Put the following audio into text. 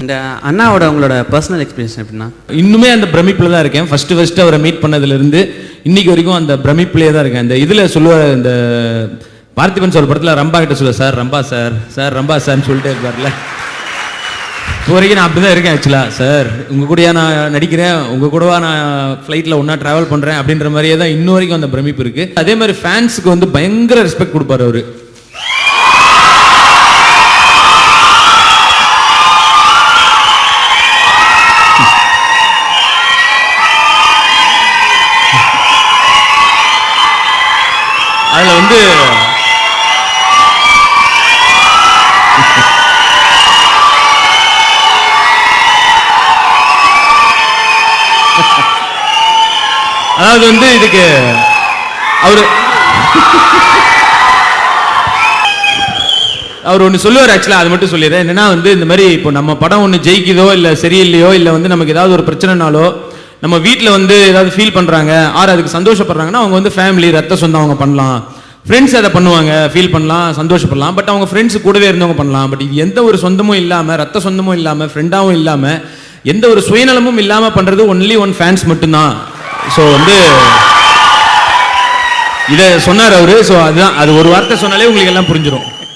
இந்த அண்ணாவோட உங்களோட பர்சனல் எக்ஸ்பீரியன்ஸ் எப்படின்னா? இன்னுமே அந்த பிரமிப்பில் தான் இருக்கேன். ஃபர்ஸ்ட் அவரை மீட் பண்ணதுலேருந்து இன்னைக்கு வரைக்கும் அந்த பிரமிப்பிலே தான் இருக்கேன். இந்த இதில் சொல்லுவார், இந்த பார்த்திபன் சார் படத்தில் ரம்பா கிட்ட சொல்லுவார், சார் ரம்பா சார் ரம்பா சார்னு சொல்லிட்டே இருப்பார்ல. இப்போ வரைக்கும் நான் அப்படி தான் இருக்கேன். ஆக்சுவலாக சார் உங்கள் கூடயா நான் நடிக்கிறேன், உங்கள் கூடவா நான் ஃப்ளைட்டில் ஒன்றா ட்ராவல் பண்ணுறேன் அப்படின்ற மாதிரியே தான் இன்னும் வரைக்கும் அந்த பிரமிப்பு இருக்குது. அதே மாதிரி ஃபேன்ஸுக்கு வந்து பயங்கர ரெஸ்பெக்ட் கொடுப்பார் அவர். அதில் வந்து அதாவது வந்து இதுக்கு அவர் ஒன்று சொல்லுவார். ஆக்சுவலாக அது மட்டும் சொல்லிடுறேன். என்னன்னா வந்து இந்த மாதிரி இப்போ நம்ம படம் ஒன்று ஜெயிக்குதோ இல்லை சரியில்லையோ, இல்லை வந்து நமக்கு ஏதாவது ஒரு பிரச்சனைனாலோ, நம்ம வீட்டில் வந்து ஏதாவது ஃபீல் பண்ணுறாங்க ஆர் அதுக்கு சந்தோஷப்படுறாங்கன்னா அவங்க வந்து ஃபேமிலி ரத்த சொந்தம் அவங்க பண்ணலாம், ஃப்ரெண்ட்ஸ் அதை பண்ணுவாங்க, ஃபீல் பண்ணலாம், சந்தோஷப்படலாம். பட் அவங்க ஃப்ரெண்ட்ஸ் கூடவே இருந்தவங்க பண்ணலாம். பட் இது எந்த ஒரு சொந்தமும் இல்லாமல், ரத்த சொந்தமும் இல்லாமல், ஃப்ரெண்டாகவும் இல்லாமல், எந்த ஒரு சுயநலமும் இல்லாமல் பண்ணுறது ஒன்லி ஒன் ஃபேன்ஸ் மட்டும்தான். ஸோ வந்து இதை சொன்னார் அவரு. ஸோ அதுதான், அது ஒரு வார்த்தை சொன்னாலே உங்களுக்கு எல்லாம் புரிஞ்சிடும்.